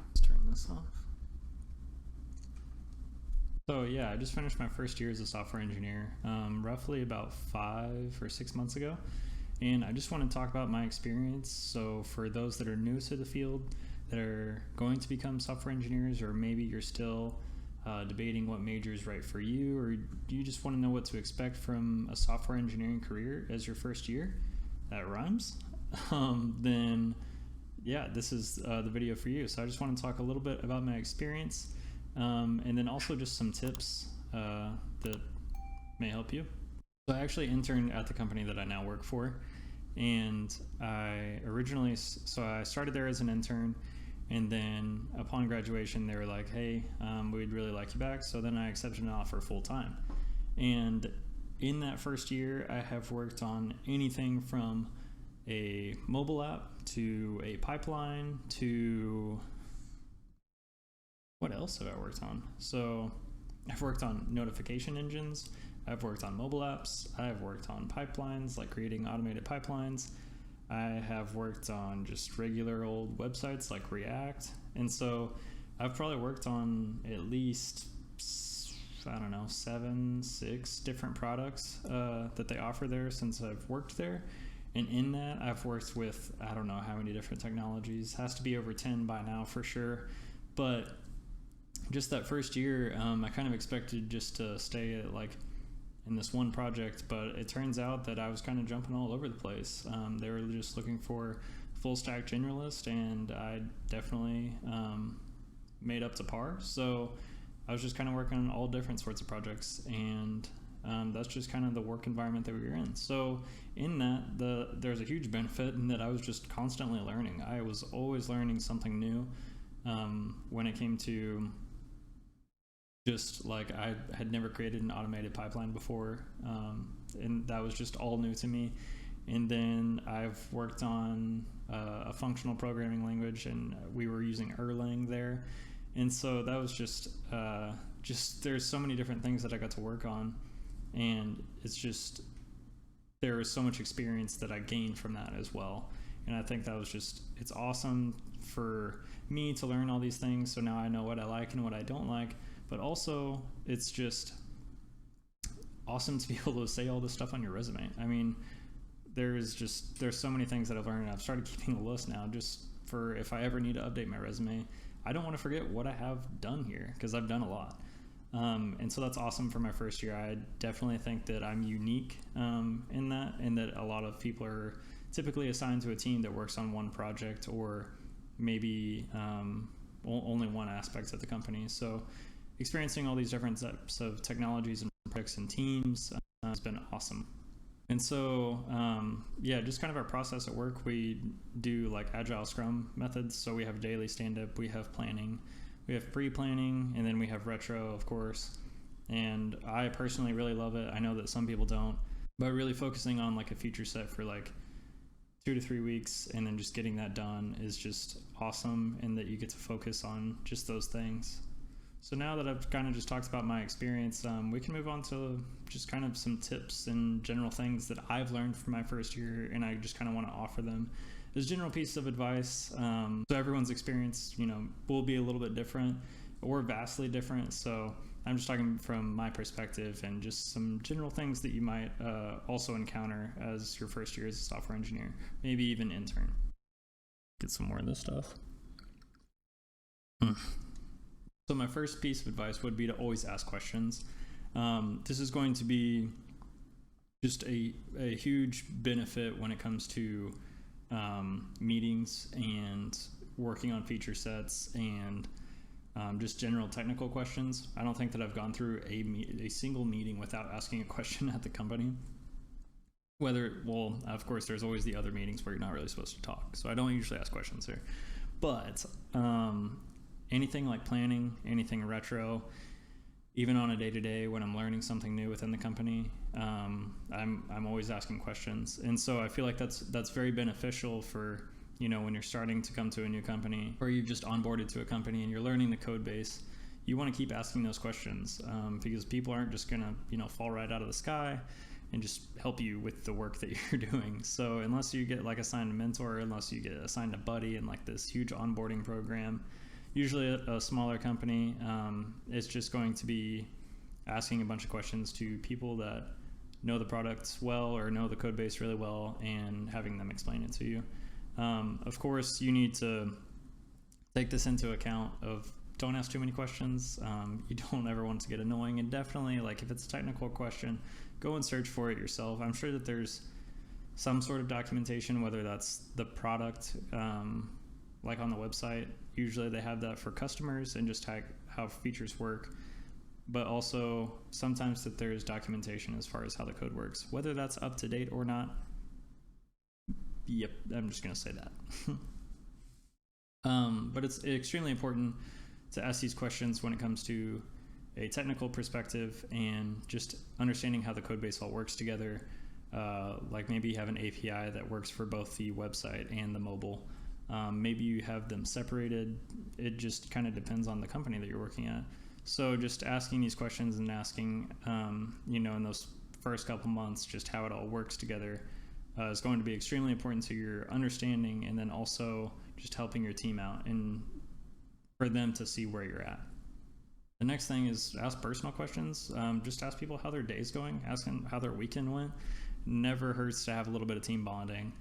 Let's turn this off. So yeah, I just finished my first year as a software engineer, roughly about 5 or 6 months ago. And I just want to talk about my experience. So for those that are new to the field, that are going to become software engineers, or maybe you're still debating what major is right for you, or you just want to know what to expect from a software engineering career as your first year, that rhymes, then yeah, this is the video for you. So I just want to talk a little bit about my experience, and then also just some tips that may help you. So I actually interned at the company that I now work for, and I started there as an intern, and then upon graduation they were like, hey, we'd really like you back. So then I accepted an offer full time, and in that first year I have worked on anything from a mobile app to a pipeline to what else have I worked on? So I've worked on notification engines, I've worked on mobile apps, I've worked on pipelines, like creating automated pipelines. I have worked on just regular old websites like React. And so I've probably worked on at least, I don't know, 6 different products that they offer there since I've worked there. And in that, I've worked with, I don't know how many different technologies. Has to be over 10 by now for sure. But just that first year, I kind of expected just to stay at like in this one project, but it turns out that I was kind of jumping all over the place. They were just looking for full stack generalist, and I definitely made up to par. So I was just kind of working on all different sorts of projects, and that's just kind of the work environment that we were in. So in that, there's a huge benefit in that I was just constantly learning. I was always learning something new when it came to just like I had never created an automated pipeline before, and that was just all new to me. And then I've worked on a functional programming language, and we were using Erlang there. And so that was just there's so many different things that I got to work on, and it's just there was so much experience that I gained from that as well. And I think that was it's awesome for me to learn all these things. So now I know what I like and what I don't like, but also it's just awesome to be able to say all this stuff on your resume. I mean, there's so many things that I've learned, and I've started keeping a list now just for if I ever need to update my resume. I don't want to forget what I have done here, because I've done a lot. And so that's awesome for my first year. I definitely think that I'm unique in that, and that a lot of people are typically assigned to a team that works on one project, or maybe only one aspect of the company. So experiencing all these different types of technologies and projects and teams has been awesome. And so, yeah, just kind of our process at work, we do like agile scrum methods. So we have daily stand-up, we have planning, we have pre-planning, and then we have retro, of course. And I personally really love it. I know that some people don't, but really focusing on like a feature set for like 2 to 3 weeks and then just getting that done is just awesome, and that you get to focus on just those things. So now that I've kind of just talked about my experience, we can move on to just kind of some tips and general things that I've learned from my first year, and I just kind of want to offer them as general pieces of advice. So everyone's experience, will be a little bit different or vastly different. So I'm just talking from my perspective and just some general things that you might also encounter as your first year as a software engineer, maybe even intern. Get some more of this stuff. So my first piece of advice would be to always ask questions. This is going to be just a huge benefit when it comes to meetings and working on feature sets and just general technical questions. I don't think that I've gone through a single meeting without asking a question at the company. Of course, there's always the other meetings where you're not really supposed to talk. So I don't usually ask questions here. But anything like planning, anything retro, even on a day-to-day when I'm learning something new within the company, I'm always asking questions. And so I feel like that's very beneficial for, when you're starting to come to a new company, or you've just onboarded to a company and you're learning the code base. You want to keep asking those questions because people aren't just gonna, fall right out of the sky. and just help you with the work that you're doing. So unless you get like assigned a mentor, unless you get assigned a buddy and like this huge onboarding program, usually a smaller company is just going to be asking a bunch of questions to people that know the products well or know the code base really well and having them explain it to you. Of course, you need to take this into account of don't ask too many questions. You don't ever want to get annoying, and definitely like if it's a technical question, go and search for it yourself. I'm sure that there's some sort of documentation, whether that's the product, like on the website. Usually they have that for customers and just how features work, but also sometimes that there's documentation as far as how the code works, whether that's up to date or not. Yep, I'm just going to say that. But it's extremely important to ask these questions when it comes to a technical perspective and just understanding how the code base all works together. Like maybe you have an API that works for both the website and the mobile. Maybe you have them separated. It just kind of depends on the company that you're working at. So just asking these questions and asking, in those first couple months, just how it all works together is going to be extremely important to your understanding, and then also just helping your team out and for them to see where you're at. The next thing is ask personal questions. Just ask people how their day's going, ask them how their weekend went. Never hurts to have a little bit of team bonding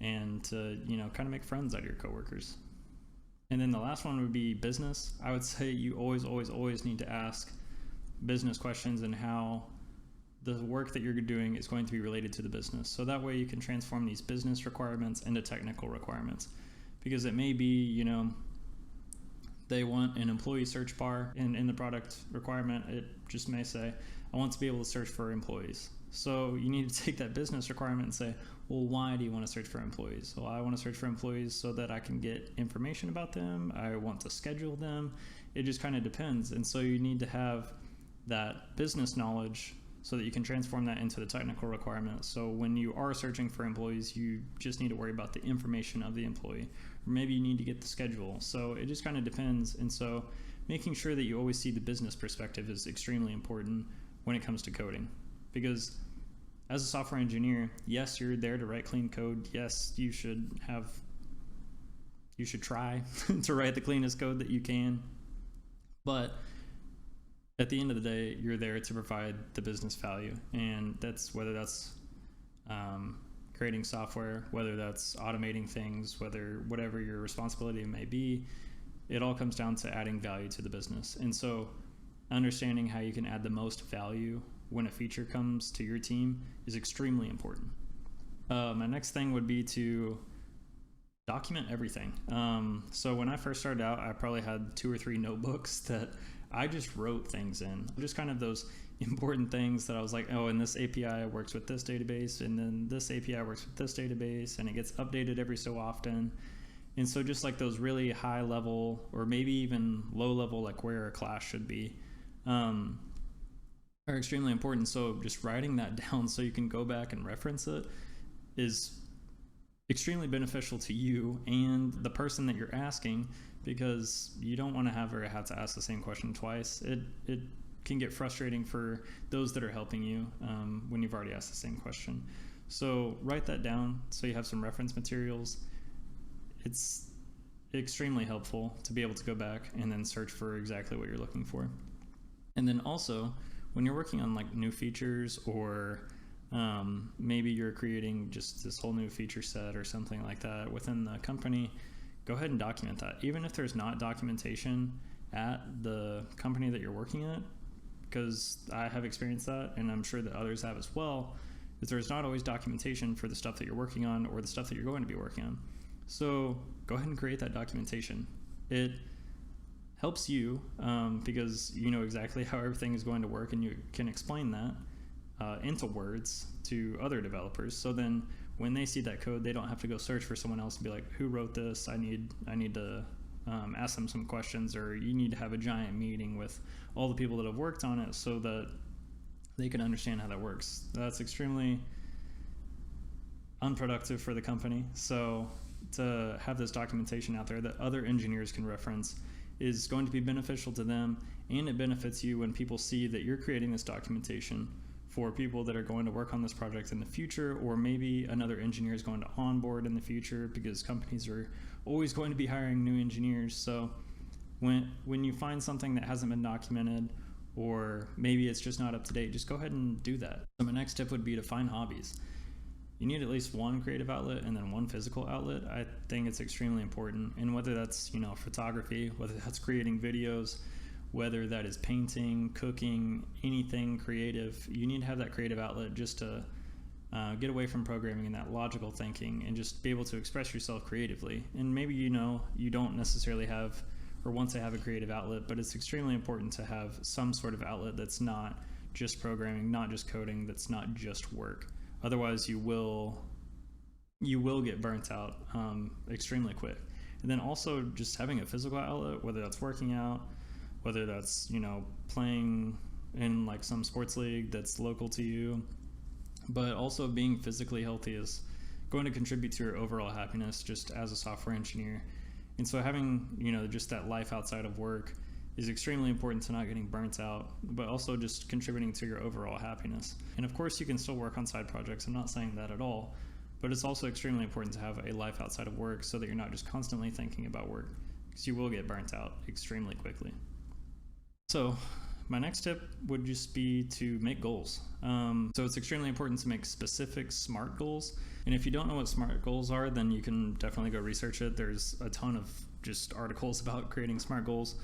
and to, kind of make friends out of your coworkers. And then the last one would be business. I would say you always need to ask business questions and how the work that you're doing is going to be related to the business. So that way you can transform these business requirements into technical requirements. Because it may be, they want an employee search bar, and in the product requirement, it just may say, I want to be able to search for employees. So you need to take that business requirement and say, well, why do you want to search for employees? Well, I want to search for employees so that I can get information about them. I want to schedule them. It just kind of depends. And so you need to have that business knowledge so that you can transform that into the technical requirement. So when you are searching for employees, you just need to worry about the information of the employee. Or maybe you need to get the schedule. So it just kind of depends. And so making sure that you always see the business perspective is extremely important when it comes to coding. Because as a software engineer, yes, you're there to write clean code. Yes, you should try to write the cleanest code that you can. But at the end of the day, you're there to provide the business value. And that's whether that's creating software, whether that's automating things, whatever your responsibility may be, it all comes down to adding value to the business. And so understanding how you can add the most value when a feature comes to your team is extremely important. My next thing would be to document everything. So when I first started out, I probably had 2 or 3 notebooks that I just wrote things in, just kind of those important things that I was like, oh, and this API works with this database, and then this API works with this database, and it gets updated every so often. And so just like those really high level, or maybe even low level, like where a class should be, are extremely important. So just writing that down so you can go back and reference it is extremely beneficial to you and the person that you're asking, because you don't want to have to ask the same question twice. It can get frustrating for those that are helping you when you've already asked the same question. So write that down so you have some reference materials. It's extremely helpful to be able to go back and then search for exactly what you're looking for. And then also, when you're working on like new features, or maybe you're creating just this whole new feature set or something like that within the company, go ahead and document that. Even if there's not documentation at the company that you're working at, because I have experienced that, and I'm sure that others have as well, is there's not always documentation for the stuff that you're working on or the stuff that you're going to be working on. So go ahead and create that documentation. It helps you because you know exactly how everything is going to work, and you can explain that into words to other developers. So then when they see that code, they don't have to go search for someone else and be like, who wrote this? I need to ask them some questions, or you need to have a giant meeting with all the people that have worked on it so that they can understand how that works. That's extremely unproductive for the company. So to have this documentation out there that other engineers can reference is going to be beneficial to them, and it benefits you when people see that you're creating this documentation for people that are going to work on this project in the future, or maybe another engineer is going to onboard in the future, because companies are always going to be hiring new engineers. So when you find something that hasn't been documented, or maybe it's just not up to date, just go ahead and do that. So my next tip would be to find hobbies. You need at least one creative outlet and then one physical outlet. I think it's extremely important. And whether that's, photography, whether that's creating videos, whether that is painting, cooking, anything creative, you need to have that creative outlet just to get away from programming and that logical thinking, and just be able to express yourself creatively. And maybe you don't necessarily have or want to have a creative outlet, but it's extremely important to have some sort of outlet that's not just programming, not just coding, that's not just work. Otherwise you will get burnt out extremely quick. And then also just having a physical outlet, whether that's working out, whether that's playing in like some sports league that's local to you, but also being physically healthy is going to contribute to your overall happiness just as a software engineer. And so having just that life outside of work is extremely important to not getting burnt out, but also just contributing to your overall happiness. And of course you can still work on side projects, I'm not saying that at all, but it's also extremely important to have a life outside of work so that you're not just constantly thinking about work, because you will get burnt out extremely quickly. So my next tip would just be to make goals. So it's extremely important to make specific SMART goals. And if you don't know what SMART goals are, then you can definitely go research it. There's a ton of just articles about creating SMART goals.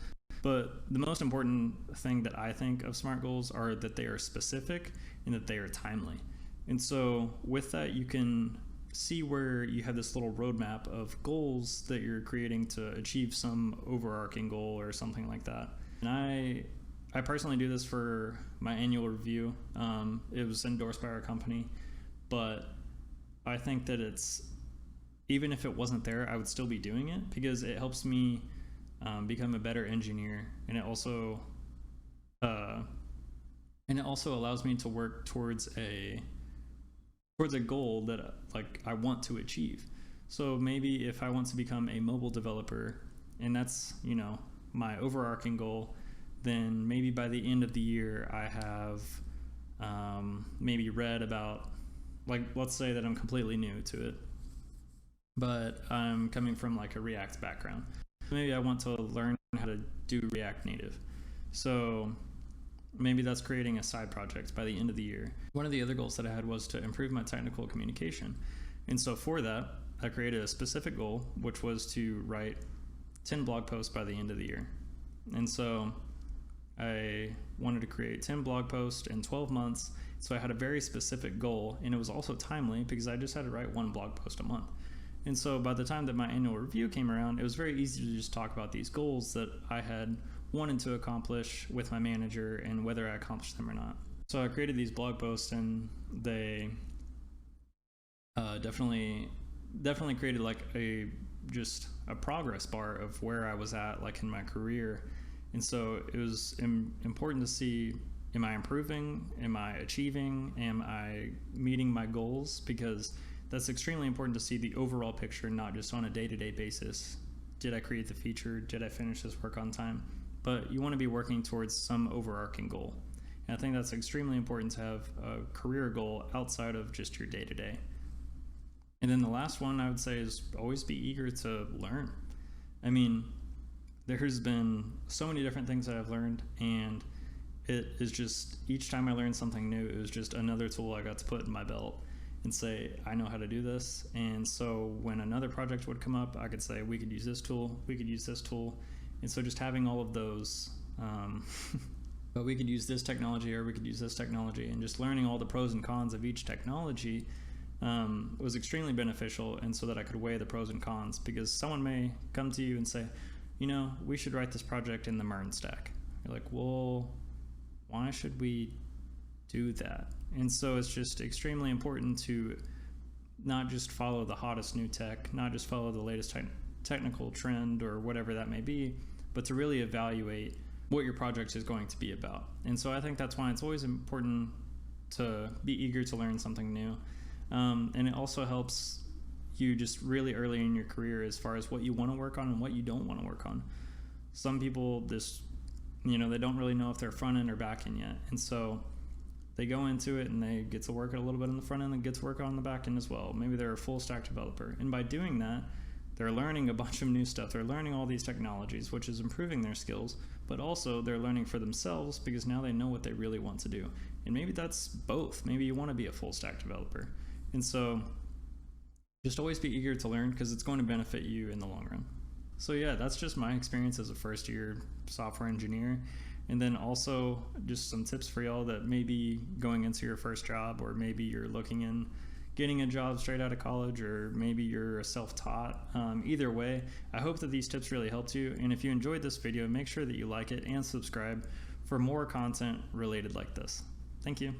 But the most important thing that I think of SMART goals are that they are specific and that they are timely. And so with that, you can see where you have this little roadmap of goals that you're creating to achieve some overarching goal or something like that. And I personally do this for my annual review. It was endorsed by our company, but I think that even if it wasn't there, I would still be doing it because it helps me become a better engineer, and it also allows me to work towards a goal that I want to achieve. So maybe if I want to become a mobile developer, and that's my overarching goal, then maybe by the end of the year I have maybe read about, let's say that I'm completely new to it, but I'm coming from a React background. Maybe I want to learn how to do React Native. So maybe that's creating a side project by the end of the year. One of the other goals that I had was to improve my technical communication. And so for that, I created a specific goal, which was to write 10 blog posts by the end of the year. And so I wanted to create 10 blog posts in 12 months. So I had a very specific goal, and it was also timely because I just had to write one blog post a month. And so by the time that my annual review came around, it was very easy to just talk about these goals that I had wanted to accomplish with my manager and whether I accomplished them or not. So I created these blog posts, and they definitely created just a progress bar of where I was at in my career. And so it was important to see, am I improving? Am I achieving? Am I meeting my goals? Because that's extremely important to see the overall picture, not just on a day-to-day basis. Did I create the feature? Did I finish this work on time? But you want to be working towards some overarching goal. And I think that's extremely important to have a career goal outside of just your day-to-day. And then the last one I would say is always be eager to learn. I mean, there's been so many different things that I've learned, and it is just, each time I learned something new, it was just another tool I got to put in my belt and say, I know how to do this. And so when another project would come up, I could say, we could use this tool, we could use this tool. And so just having all of those, but we could use this technology or we could use this technology, and just learning all the pros and cons of each technology was extremely beneficial, and so that I could weigh the pros and cons, because someone may come to you and say, we should write this project in the MERN stack. You're like, well, why should we do that? And so it's just extremely important to not just follow the hottest new tech, not just follow the latest technical trend or whatever that may be, but to really evaluate what your project is going to be about. And so I think that's why it's always important to be eager to learn something new. And it also helps you just really early in your career as far as what you want to work on and what you don't want to work on. Some people just, they don't really know if they're front end or back end yet. And so they go into it and they get to work a little bit on the front end and get to work on the back end as well. Maybe they're a full stack developer. And by doing that, they're learning a bunch of new stuff. They're learning all these technologies, which is improving their skills, but also they're learning for themselves because now they know what they really want to do. And maybe that's both. Maybe you want to be a full stack developer. And so just always be eager to learn because it's going to benefit you in the long run. So yeah, that's just my experience as a first year software engineer. And then also just some tips for y'all that may be going into your first job, or maybe you're looking in getting a job straight out of college, or maybe you're self-taught. Either way, I hope that these tips really helped you. And if you enjoyed this video, make sure that you like it and subscribe for more content related like this. Thank you.